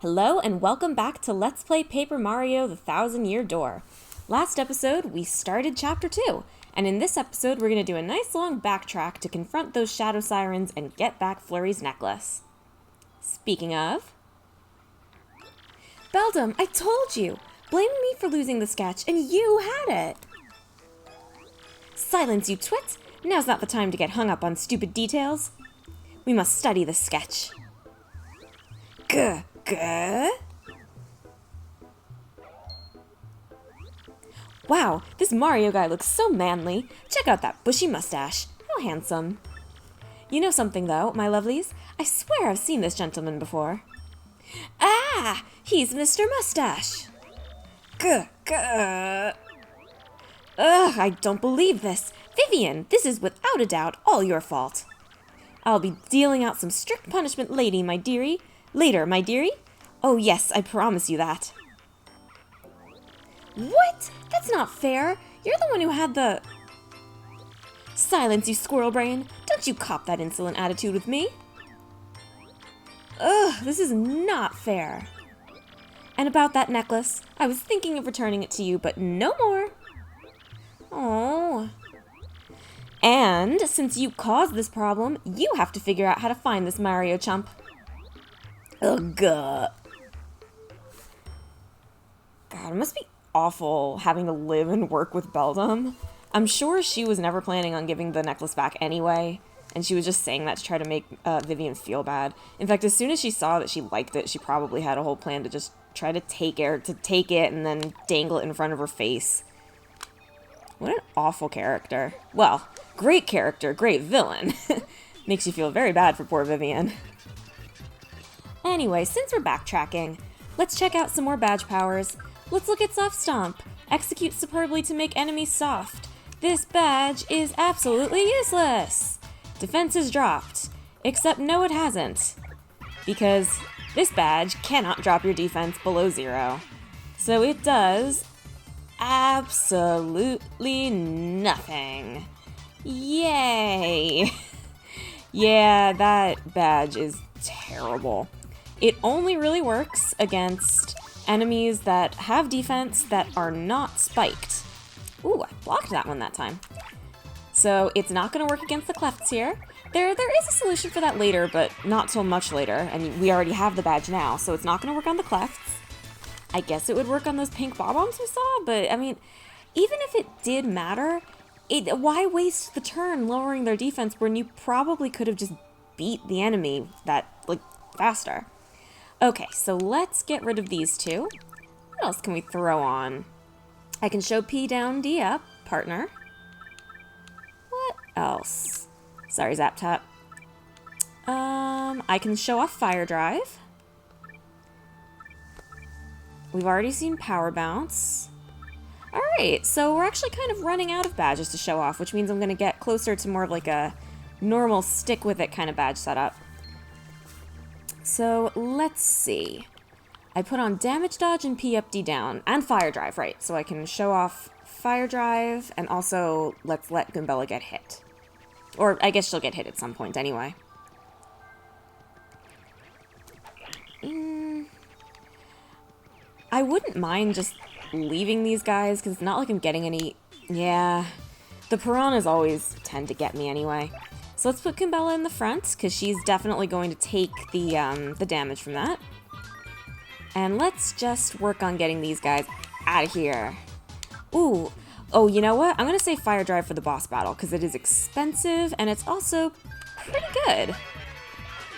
Hello and welcome back to Let's Play Paper Mario: The Thousand-Year Door. Last episode, we started Chapter 2, and in this episode we're going to do a nice long backtrack to confront those Shadow Sirens and get back Flurry's necklace. Speaking of... Beldum, I told you! Blaming me for losing the sketch, and you had it! Silence, you twit! Now's not the time to get hung up on stupid details. We must study the sketch. Gah! Gah? Wow, this Mario guy looks so manly. Check out that bushy mustache. How handsome. You know something though, my lovelies? I swear I've seen this gentleman before. Ah! He's Mr. Mustache! Gah! Gah! Ugh, I don't believe this. Vivian, this is without a doubt all your fault. I'll be dealing out some strict punishment later, my dearie. Oh yes, I promise you that. What? That's not fair. You're the one who had the... Silence, you squirrel brain. Don't you cop that insolent attitude with me. Ugh, this is not fair. And about that necklace, I was thinking of returning it to you, but no more. Oh. And since you caused this problem, you have to figure out how to find this Mario chump. Ugh. God, it must be awful having to live and work with Beldum. I'm sure she was never planning on giving the necklace back anyway, and she was just saying that to try to make Vivian feel bad. In fact, as soon as she saw that she liked it, she probably had a whole plan to just try to take it and then dangle it in front of her face. What an awful character. Well, great character, great villain. Makes you feel very bad for poor Vivian. Anyway, since we're backtracking, let's check out some more badge powers. Let's look at Soft Stomp. Execute superbly to make enemies soft. This badge is absolutely useless. Defense is dropped. Except no, it hasn't. Because this badge cannot drop your defense below 0. So it does absolutely nothing. Yay! Yeah, that badge is terrible. It only really works against enemies that have defense that are not spiked. Ooh, I blocked that one that time. So it's not going to work against the clefts here. There is a solution for that later, but not till much later, and we already have the badge now, so it's not going to work on the clefts. I guess it would work on those pink bob-ombs we saw, but I mean, even if it did matter, why waste the turn lowering their defense when you probably could have just beat the enemy faster? Okay, so let's get rid of these two. What else can we throw on? I can show P down, D up, partner. What else? Sorry, Zap Tap. I can show off Fire Drive. We've already seen Power Bounce. Alright, so we're actually kind of running out of badges to show off, which means I'm going to get closer to more of like a normal stick-with-it kind of badge setup. So, let's see. I put on Damage Dodge and P up, D down, and Fire Drive, right? So I can show off Fire Drive, and also let's let Goombella get hit. Or, I guess she'll get hit at some point anyway. I wouldn't mind just leaving these guys, because it's not like I'm getting any... Yeah, the piranhas always tend to get me anyway. So let's put Goombella in the front, because she's definitely going to take the damage from that. And let's just work on getting these guys out of here. Ooh. Oh, you know what? I'm going to say Fire Drive for the boss battle, because it is expensive, and it's also pretty good.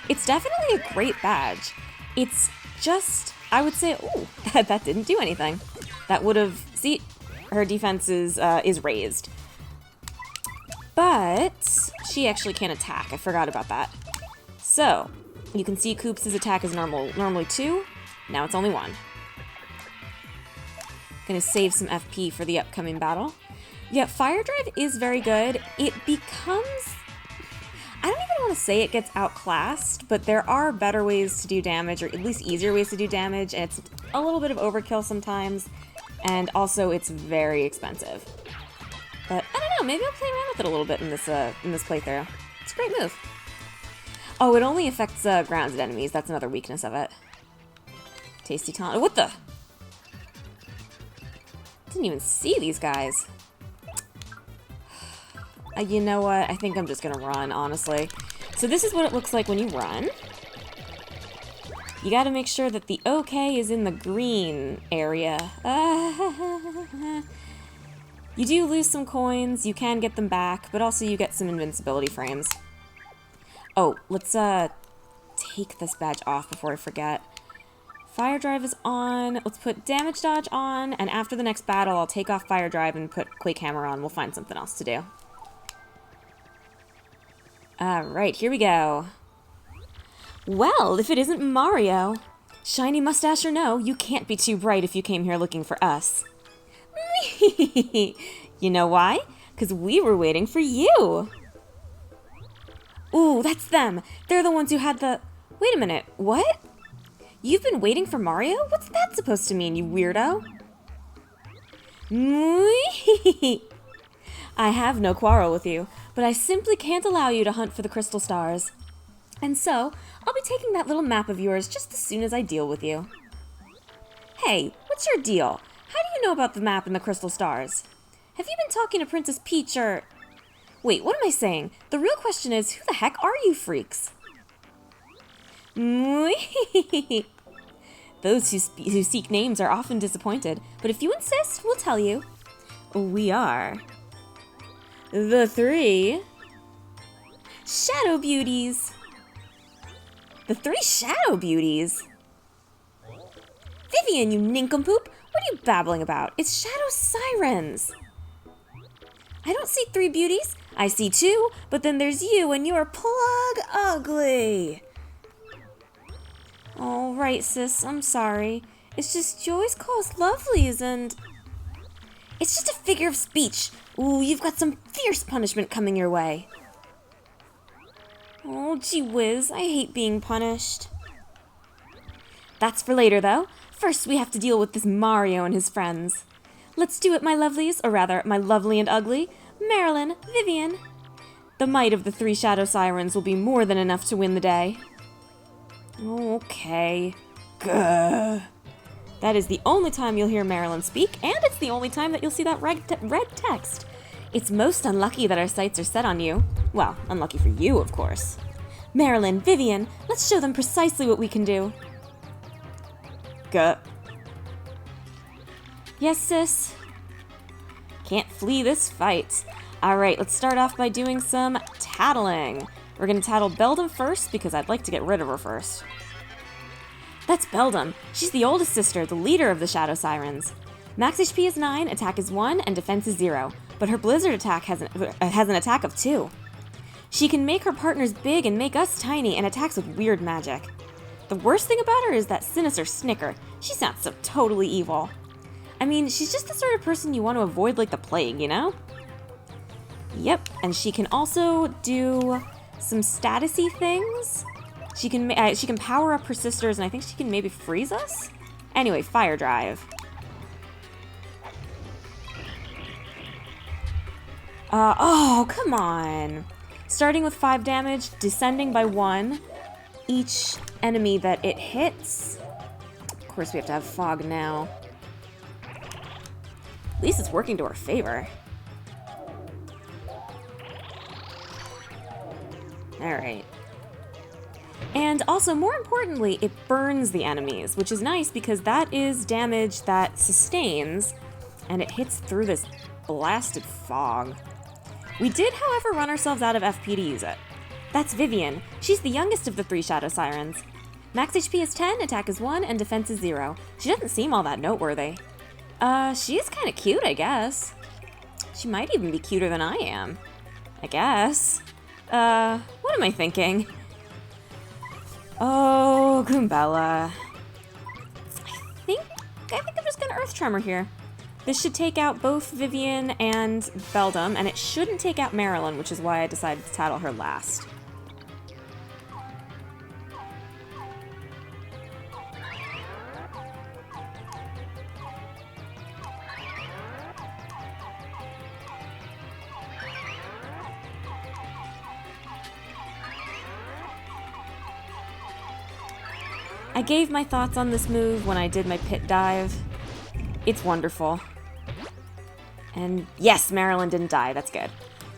It's definitely a great badge. It's just, I would say, ooh, that didn't do anything. That would have, see, her defense is raised. But she actually can't attack. I forgot about that. So, you can see Koops' attack is normally 2. Now it's only 1. Gonna save some FP for the upcoming battle. Yeah, Fire Drive is very good. It becomes... I don't even want to say it gets outclassed, but there are better ways to do damage, or at least easier ways to do damage, and it's a little bit of overkill sometimes, and also it's very expensive. But I don't know, maybe I'll play around with it a little bit in this playthrough. It's a great move. Oh, it only affects grounded enemies. That's another weakness of it. Tasty taunt. What the? Didn't even see these guys. You know what? I think I'm just gonna run, honestly. So this is what it looks like when you run. You gotta make sure that the OK is in the green area. You do lose some coins, you can get them back, but also you get some invincibility frames. Oh, let's take this badge off before I forget. Fire Drive is on. Let's put Damage Dodge on, and after the next battle, I'll take off Fire Drive and put Quake Hammer on. We'll find something else to do. Alright, here we go. Well, if it isn't Mario. Shiny mustache or no, you can't be too bright if you came here looking for us. You know why? 'Cause we were waiting for you. Ooh, that's them. They're the ones who had the... Wait a minute, what? You've been waiting for Mario? What's that supposed to mean, you weirdo? I have no quarrel with you, but I simply can't allow you to hunt for the crystal stars. And so, I'll be taking that little map of yours just as soon as I deal with you. Hey, what's your deal? How do you know about the map and the crystal stars? Have you been talking to Princess Peach or... Wait, what am I saying? The real question is, who the heck are you freaks? Those who seek names are often disappointed, but if you insist, we'll tell you. We are... the 3... Shadow Beauties. The 3 Shadow Beauties? Vivian, you nincompoop! What are you babbling about? It's Shadow Sirens! I don't see 3 beauties. I see 2, but then there's you, and you're plug ugly! All right, sis, I'm sorry. It's just you always call us lovelies, and... It's just a figure of speech. Ooh, you've got some fierce punishment coming your way. Oh, gee whiz, I hate being punished. That's for later, though. First, we have to deal with this Mario and his friends. Let's do it, my lovelies, or rather, my lovely and ugly, Marilyn, Vivian. The might of the 3 Shadow Sirens will be more than enough to win the day. Okay. Gah. That is the only time you'll hear Marilyn speak, and it's the only time that you'll see that red text. It's most unlucky that our sights are set on you. Well, unlucky for you, of course. Marilyn, Vivian, let's show them precisely what we can do. Gah. Yes, sis? Can't flee this fight. Alright, let's start off by doing some tattling. We're gonna tattle Beldam first, because I'd like to get rid of her first. That's Beldam. She's the oldest sister, the leader of the Shadow Sirens. Max HP is 9, attack is 1, and defense is 0, but her Blizzard attack has an attack of 2. She can make her partners big and make us tiny, and attacks with weird magic. The worst thing about her is that sinister snicker. She sounds so totally evil. I mean, she's just the sort of person you want to avoid like the plague, you know? Yep, and she can also do some statusy things. She can power up her sisters, and I think she can maybe freeze us? Anyway, Fire Drive. Oh, come on. Starting with 5 damage, descending by 1. Each enemy that it hits. Of course, we have to have fog now. At least it's working to our favor. Alright. And also, more importantly, it burns the enemies, which is nice because that is damage that sustains, and it hits through this blasted fog. We did, however, run ourselves out of FP to use it. That's Vivian. She's the youngest of the 3 Shadow Sirens. Max HP is 10, attack is 1, and defense is 0. She doesn't seem all that noteworthy. She is kind of cute, I guess. She might even be cuter than I am. I guess. What am I thinking? Oh, Goombella. I think I'm just gonna Earth Tremor here. This should take out both Vivian and Beldam, and it shouldn't take out Marilyn, which is why I decided to tattle her last. I gave my thoughts on this move when I did my pit dive. It's wonderful. And yes, Marilyn didn't die. That's good.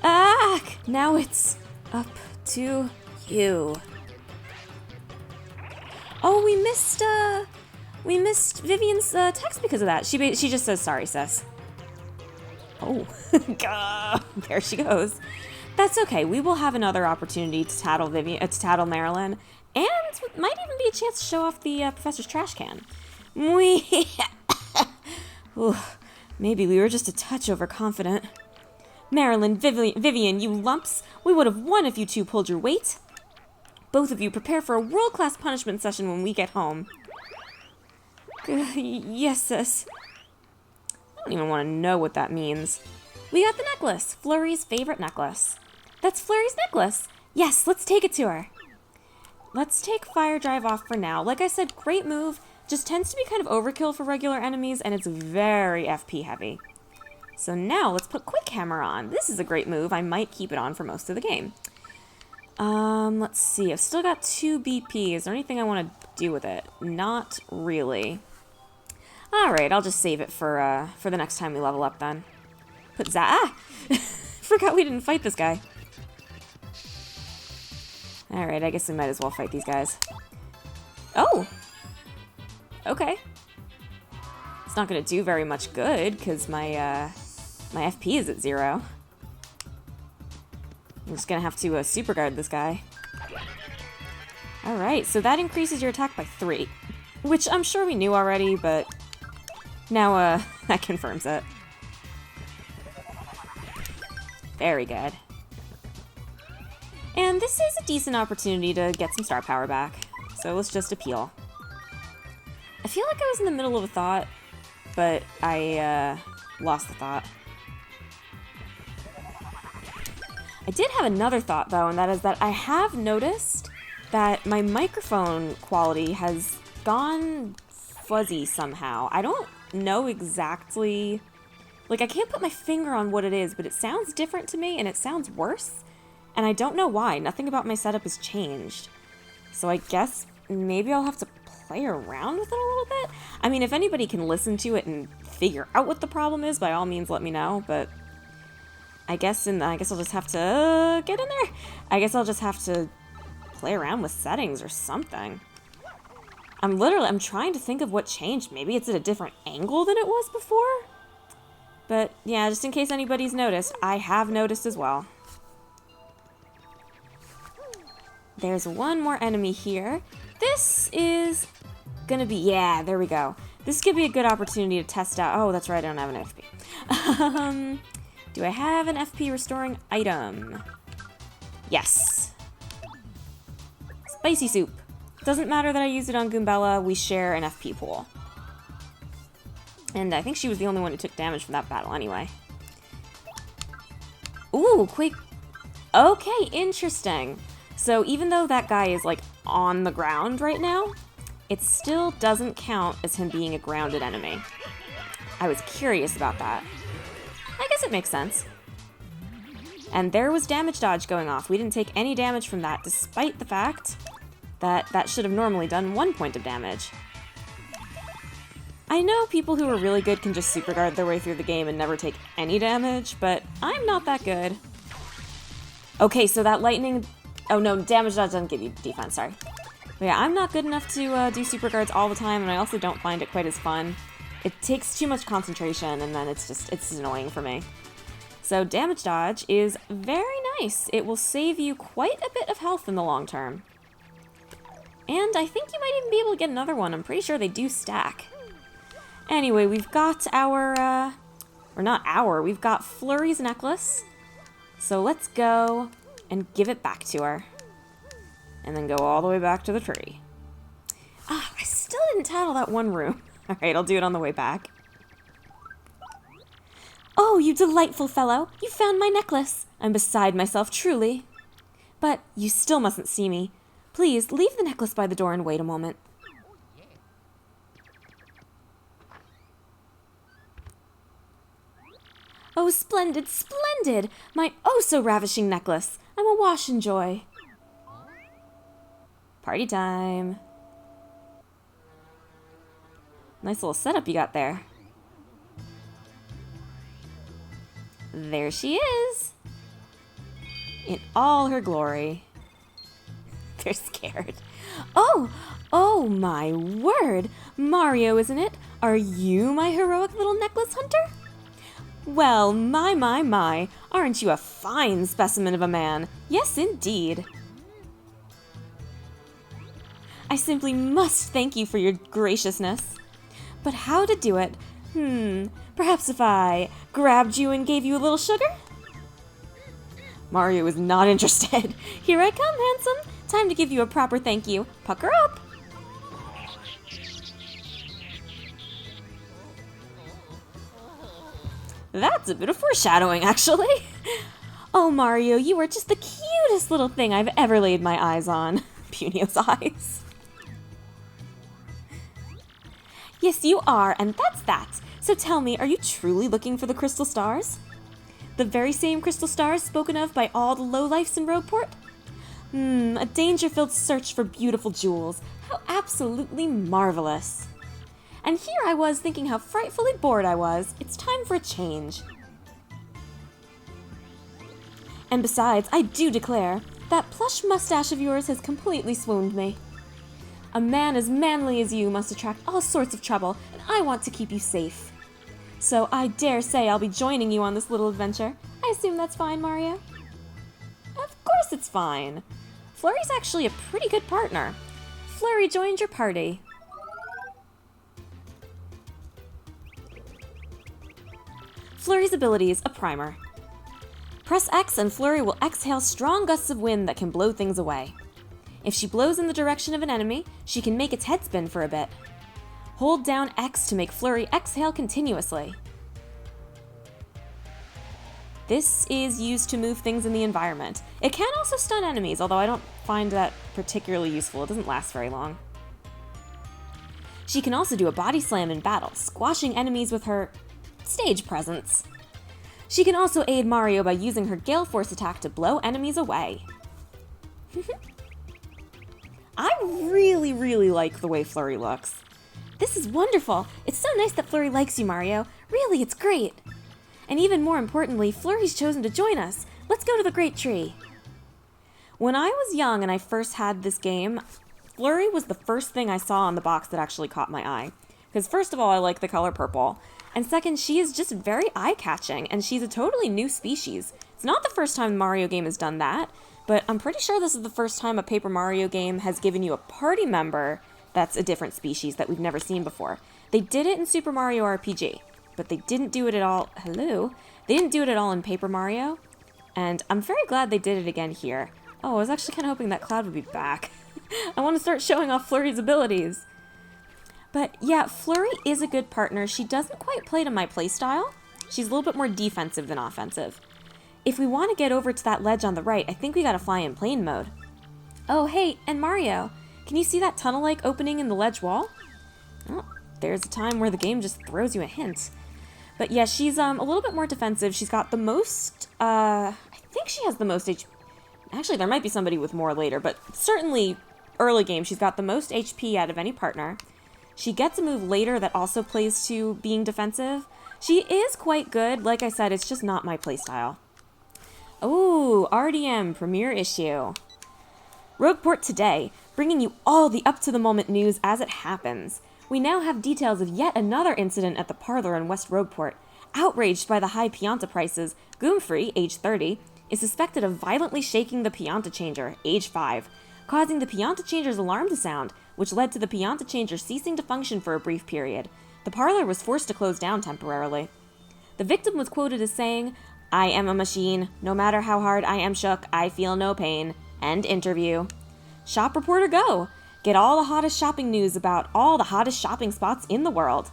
Ah! Now it's up to you. Oh, we missed Vivian's text because of that. She just says sorry, sis. Oh, there she goes. That's okay. We will have another opportunity to tattle Marilyn, and might even be a chance to show off the professor's trash can. Ooh, maybe we were just a touch overconfident. Marilyn, Vivian, you lumps. We would have won if you two pulled your weight. Both of you prepare for a world-class punishment session when we get home. Yes, sis. I don't even want to know what that means. We got the necklace, Flurry's favorite necklace. That's Flurry's necklace. Yes, let's take it to her. Let's take Fire Drive off for now. Like I said, great move. Just tends to be kind of overkill for regular enemies, and it's very FP heavy. So now let's put Quick Hammer on. This is a great move. I might keep it on for most of the game. Let's see. I've still got 2 BP. Is there anything I want to do with it? Not really. Alright, I'll just save it for the next time we level up then. Put Forgot we didn't fight this guy. Alright, I guess we might as well fight these guys. Oh! Okay. It's not gonna do very much good, because my FP is at 0. I'm just gonna have to super guard this guy. Alright, so that increases your attack by 3. Which I'm sure we knew already, but now that confirms it. Very good. And this is a decent opportunity to get some star power back. So let's just appeal. I feel like I was in the middle of a thought, but I lost the thought. I did have another thought, though, and that is that I have noticed that my microphone quality has gone fuzzy somehow. I don't know exactly... Like, I can't put my finger on what it is, but it sounds different to me, and it sounds worse. And I don't know why. Nothing about my setup has changed. So I guess maybe I'll have to play around with it a little bit. I mean, if anybody can listen to it and figure out what the problem is, by all means let me know, but... I guess I'll just have to get in there. I guess I'll just have to play around with settings or something. I'm trying to think of what changed. Maybe it's at a different angle than it was before? But yeah, just in case anybody's noticed, I have noticed as well. There's one more enemy here. This is gonna be, yeah, there we go. This could be a good opportunity to test out, oh, that's right, I don't have an FP. Do I have an FP restoring item? Yes. Spicy soup. Doesn't matter that I used it on Goombella, we share an FP pool. And I think she was the only one who took damage from that battle anyway. Ooh, quick. Okay, interesting. So even though that guy is like on the ground right now, it still doesn't count as him being a grounded enemy. I was curious about that. I guess it makes sense. And there was damage dodge going off. We didn't take any damage from that, despite the fact that that should have normally done 1 point of damage. I know people who are really good can just super guard their way through the game and never take any damage, but I'm not that good. Okay, so that lightning... Oh no, damage dodge doesn't give you defense, sorry. But yeah, I'm not good enough to do super guards all the time, and I also don't find it quite as fun. It takes too much concentration, and then it's annoying for me. So damage dodge is very nice. It will save you quite a bit of health in the long term. And I think you might even be able to get another one. I'm pretty sure they do stack. Anyway, we've got our, we've got Flurry's necklace. So let's go and give it back to her. And then go all the way back to the tree. Ah, I still didn't tattle that one room. Alright, I'll do it on the way back. Oh, you delightful fellow! You found my necklace! I'm beside myself, truly. But you still mustn't see me. Please, leave the necklace by the door and wait a moment. Oh, splendid, splendid! My oh-so-ravishing necklace! I'm awash in joy. Party time. Nice little setup you got there. There she is. In all her glory. They're scared. Oh my word. Mario, isn't it? Are you my heroic little necklace hunter? Well, my. Aren't you a fine specimen of a man? Yes, indeed. I simply must thank you for your graciousness. But how to do it? Perhaps if I grabbed you and gave you a little sugar? Mario is not interested. Here I come, handsome. Time to give you a proper thank you. Pucker up. That's a bit of foreshadowing, actually. Oh, Mario, you are just the cutest little thing I've ever laid my eyes on. Punio's eyes. Yes, you are, and that's that. So tell me, are you truly looking for the crystal stars? The very same crystal stars spoken of by all the lowlifes in Rogueport? A danger-filled search for beautiful jewels. How absolutely marvelous. And here I was thinking how frightfully bored I was. It's time for a change. And besides, I do declare, that plush mustache of yours has completely swooned me. A man as manly as you must attract all sorts of trouble, and I want to keep you safe. So I dare say I'll be joining you on this little adventure. I assume that's fine, Mario? Of course it's fine. Flurry's actually a pretty good partner. Flurry joined your party. Flurry's abilities, a primer. Press X and Flurry will exhale strong gusts of wind that can blow things away. If she blows in the direction of an enemy, she can make its head spin for a bit. Hold down X to make Flurry exhale continuously. This is used to move things in the environment. It can also stun enemies, although I don't find that particularly useful. It doesn't last very long. She can also do a body slam in battle, squashing enemies with her stage presence. She can also aid Mario by using her Gale Force attack to blow enemies away. I really like the way Flurry looks. This is wonderful. It's so nice that Flurry likes you, Mario. Really, it's great. And even more importantly, Flurry's chosen to join us. Let's go to the Great Tree. When I was young and I first had this game, Flurry was the first thing I saw on the box that actually caught my eye. Because first of all, I like the color purple. And second, she is just very eye-catching, and she's a totally new species. It's not the first time a Mario game has done that, but I'm pretty sure this is the first time a Paper Mario game has given you a party member that's a different species that we've never seen before. They did it in Super Mario RPG, but they didn't do it at all... Hello? They didn't do it at all in Paper Mario, and I'm very glad they did it again here. Oh, I was actually kind of hoping that Cloud would be back. I want to start showing off Flurry's abilities. But yeah, Flurry is a good partner. She doesn't quite play to my playstyle. She's a little bit more defensive than offensive. If we want to get over to that ledge on the right, I think we gotta fly in plane mode. Oh, hey, and Mario, can you see that tunnel-like opening in the ledge wall? Oh, there's a time where the game just throws you a hint. But yeah, she's a little bit more defensive. She's got the most, I think she has the most HP. Actually, there might be somebody with more later, but certainly early game, she's got the most HP out of any partner. She gets a move later that also plays to being defensive. She is quite good. Like I said, it's just not my playstyle. Ooh, RDM Premiere Issue. Rogueport Today, bringing you all the up-to-the-moment news as it happens. We now have details of yet another incident at the parlor in West Rogueport. Outraged by the high Pianta prices, Goomfrey, age 30, is suspected of violently shaking the Pianta Changer, age 5, causing the Pianta Changer's alarm to sound, which led to the Pianta Changer ceasing to function for a brief period. The parlor was forced to close down temporarily. The victim was quoted as saying, "I am a machine. No matter how hard I am shook, I feel no pain." End interview. Shop reporter go! Get all the hottest shopping news about all the hottest shopping spots in the world.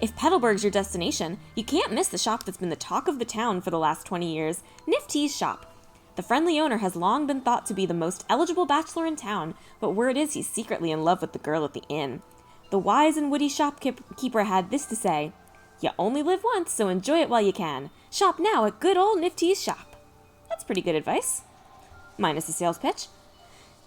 If Petalburg's your destination, you can't miss the shop that's been the talk of the town for the last 20 years, Nifty's shop. The friendly owner has long been thought to be the most eligible bachelor in town, but word is he's secretly in love with the girl at the inn. The wise and witty shopkeeper had this to say, "You only live once, so enjoy it while you can. Shop now at good old Nifty's shop." That's pretty good advice. Minus the sales pitch.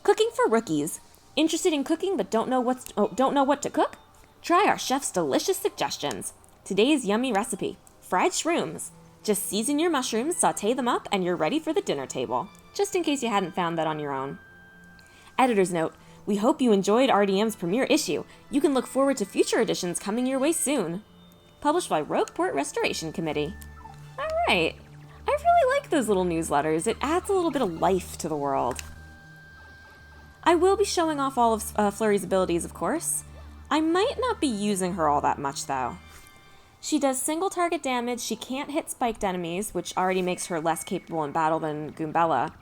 Cooking for rookies. Interested in cooking but don't know what to cook? Try our chef's delicious suggestions. Today's yummy recipe, fried shrooms. Just season your mushrooms, saute them up, and you're ready for the dinner table. Just in case you hadn't found that on your own. Editor's note, we hope you enjoyed RDM's premiere issue. You can look forward to future editions coming your way soon. Published by Rogueport Restoration Committee. Alright. I really like those little newsletters. It adds a little bit of life to the world. I will be showing off all of Flurry's abilities, of course. I might not be using her all that much, though. She does single target damage, she can't hit spiked enemies, which already makes her less capable in battle than Goombella.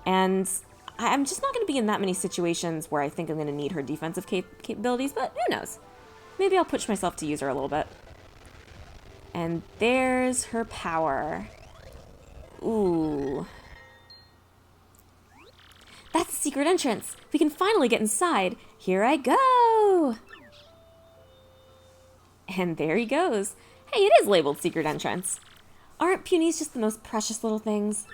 And I'm just not going to be in that many situations where I think I'm going to need her defensive capabilities, but who knows? Maybe I'll push myself to use her a little bit. And there's her power. Ooh. That's the secret entrance. We can finally get inside. Here I go. And there he goes. Hey, it is labeled secret entrance. Aren't punies just the most precious little things?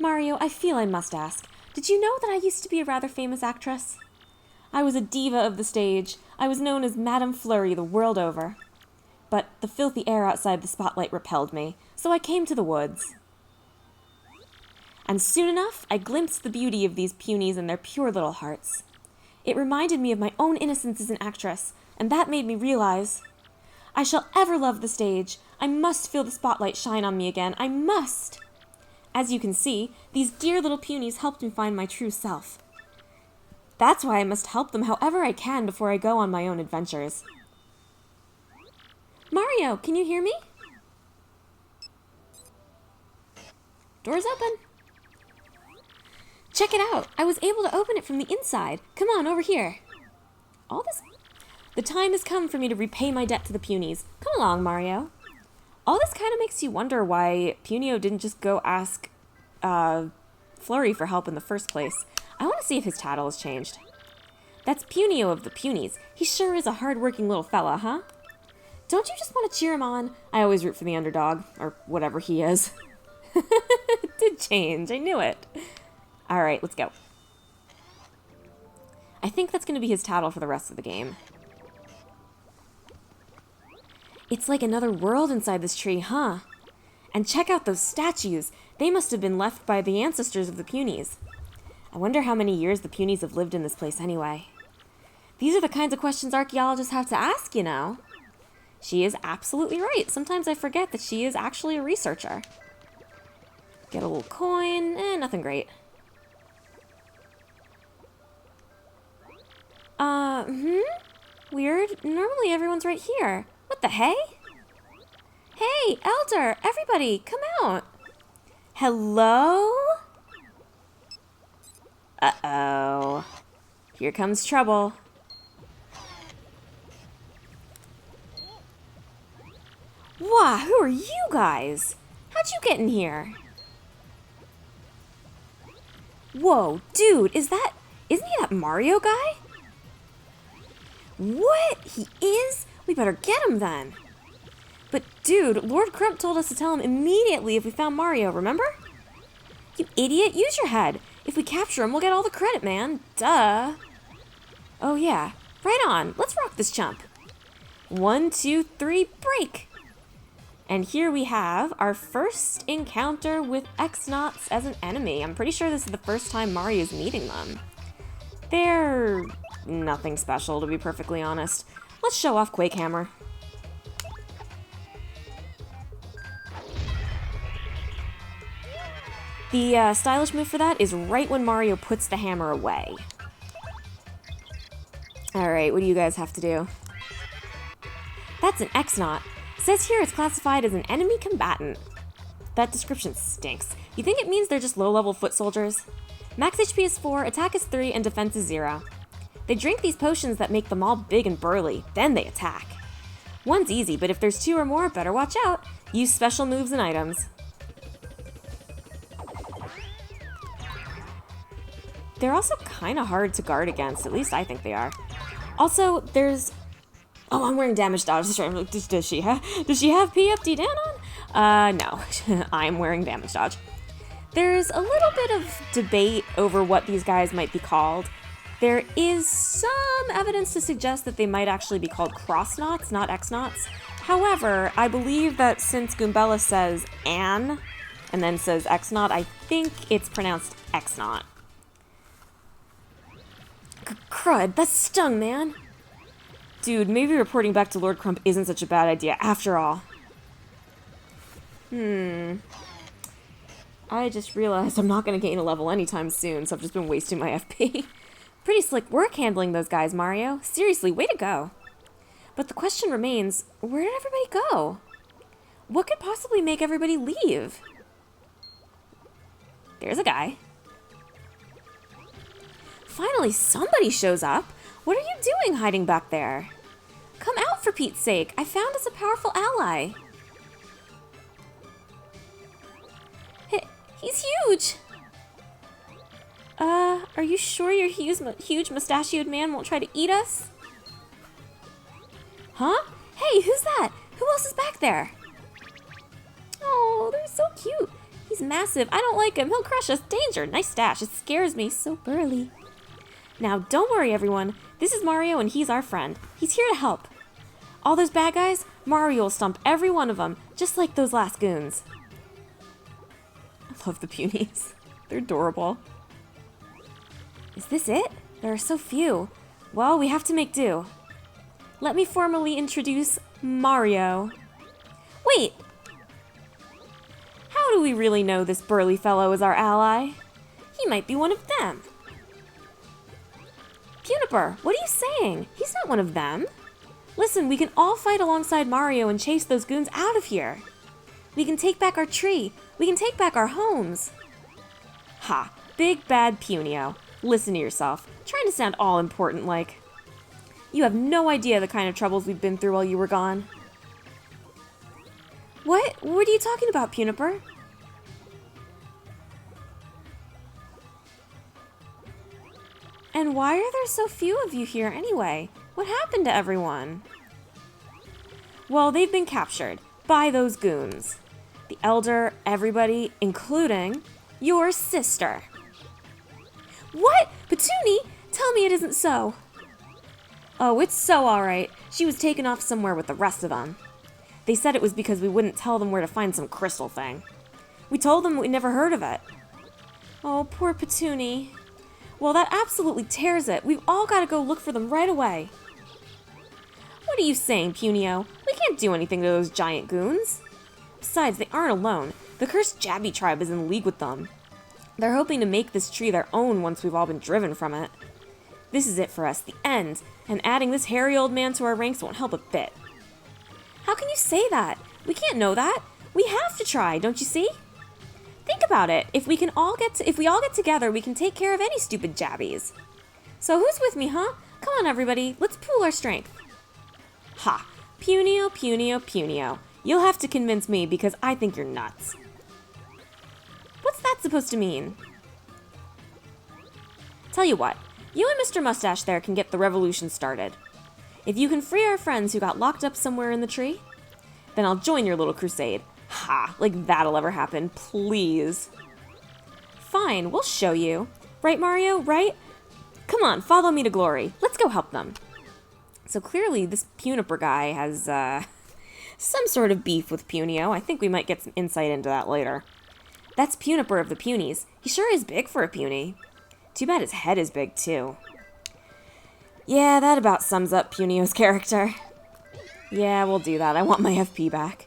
Mario, I feel I must ask. Did you know that I used to be a rather famous actress? I was a diva of the stage. I was known as Madame Flurry the world over. But the filthy air outside the spotlight repelled me, so I came to the woods. And soon enough, I glimpsed the beauty of these punies and their pure little hearts. It reminded me of my own innocence as an actress, and that made me realize, I shall ever love the stage. I must feel the spotlight shine on me again. I must! As you can see, these dear little punies helped me find my true self. That's why I must help them however I can before I go on my own adventures. Mario, can you hear me? Door's open. Check it out. I was able to open it from the inside. Come on, over here. The time has come for me to repay my debt to the punies. Come along, Mario. All this kind of makes you wonder why Punio didn't just go ask Flurry for help in the first place. I want to see if his title has changed. That's Punio of the Punies. He sure is a hard-working little fella, huh? Don't you just want to cheer him on? I always root for the underdog, or whatever he is. It did change, I knew it. Alright, let's go. I think that's going to be his title for the rest of the game. It's like another world inside this tree, huh? And check out those statues. They must have been left by the ancestors of the Punies. I wonder how many years the Punies have lived in this place anyway. These are the kinds of questions archaeologists have to ask, you know. She is absolutely right. Sometimes I forget that she is actually a researcher. Get a little coin. Nothing great. Weird. Normally everyone's right here. What the hey? Hey, Elder! Everybody, come out! Hello? Uh-oh. Here comes trouble. Wow, who are you guys? How'd you get in here? Whoa, dude, isn't he that Mario guy? What? He is? We better get him then. But dude, Lord Crump told us to tell him immediately if we found Mario, remember? You idiot, use your head. If we capture him, we'll get all the credit, man. Duh. Oh yeah, right on. Let's rock this chump. 1, 2, 3, break! And here we have our first encounter with X-Nauts as an enemy. I'm pretty sure this is the first time Mario's meeting them. They're nothing special, to be perfectly honest. Let's show off Quake Hammer. The stylish move for that is right when Mario puts the hammer away. Alright, what do you guys have to do? That's an X-Naut. Says here it's classified as an enemy combatant. That description stinks. You think it means they're just low-level foot soldiers? Max HP is 4, attack is 3, and defense is 0. They drink these potions that make them all big and burly, then they attack. One's easy, but if there's 2 or more, better watch out. Use special moves and items. They're also kind of hard to guard against, at least I think they are. Also, there's... Oh, I'm wearing damage dodge. Does she have PFD Dan on? No. I'm wearing damage dodge. There's a little bit of debate over what these guys might be called. There is some evidence to suggest that they might actually be called cross knots, not X knots. However, I believe that since Goombella says An and then says X knot, I think it's pronounced X knot. Crud, that stung, man. Dude, maybe reporting back to Lord Crump isn't such a bad idea after all. I just realized I'm not going to gain a level anytime soon, so I've just been wasting my FP. Pretty slick work handling those guys, Mario. Seriously, way to go. But the question remains, where did everybody go? What could possibly make everybody leave? There's a guy. Finally, somebody shows up. What are you doing hiding back there? Come out, for Pete's sake. I found us a powerful ally. He's huge. Are you sure your huge mustachioed man won't try to eat us? Huh? Hey, who's that? Who else is back there? Oh, they're so cute. He's massive. I don't like him. He'll crush us. Danger. Nice stash. It scares me. So burly. Now, don't worry, everyone. This is Mario, and he's our friend. He's here to help. All those bad guys, Mario will stomp every one of them, just like those last goons. I love the Punies. They're adorable. Is this it? There are so few. Well, we have to make do. Let me formally introduce Mario. Wait! How do we really know this burly fellow is our ally? He might be one of them. Puniper, what are you saying? He's not one of them. Listen, we can all fight alongside Mario and chase those goons out of here. We can take back our tree. We can take back our homes. Ha, big bad Punio. Listen to yourself, trying to sound all important like. You have no idea the kind of troubles we've been through while you were gone. What? What are you talking about, Puniper? And why are there so few of you here anyway? What happened to everyone? Well, they've been captured by those goons. The Elder, everybody, including your sister. What? Petuni? Tell me it isn't so. Oh, it's so alright. She was taken off somewhere with the rest of them. They said it was because we wouldn't tell them where to find some crystal thing. We told them we never heard of it. Oh, poor Petuni. Well, that absolutely tears it. We've all got to go look for them right away. What are you saying, Punio? We can't do anything to those giant goons. Besides, they aren't alone. The cursed Jabby tribe is in league with them. They're hoping to make this tree their own once we've all been driven from it. This is it for us, the end, and adding this hairy old man to our ranks won't help a bit. How can you say that? We can't know that. We have to try, don't you see? Think about it. If we all get together, we can take care of any stupid Jabbies. So who's with me, huh? Come on, everybody. Let's pool our strength. Ha! Punio, Punio, Punio. You'll have to convince me because I think you're nuts. What's that supposed to mean? Tell you what. You and Mr. Mustache there can get the revolution started. If you can free our friends who got locked up somewhere in the tree, then I'll join your little crusade. Ha! Like that'll ever happen, please. Fine, we'll show you. Right, Mario? Right? Come on, follow me to glory. Let's go help them. So clearly this Puniper guy has, some sort of beef with Punio. I think we might get some insight into that later. That's Puniper of the Punies. He sure is big for a Puny. Too bad his head is big, too. Yeah, that about sums up Punio's character. Yeah, we'll do that. I want my FP back.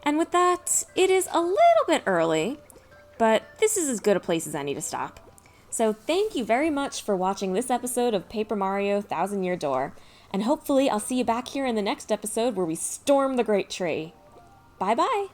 And with that, it is a little bit early, but this is as good a place as any to stop. So thank you very much for watching this episode of Paper Mario Thousand Year Door, and hopefully I'll see you back here in the next episode where we storm the Great Tree. Bye-bye!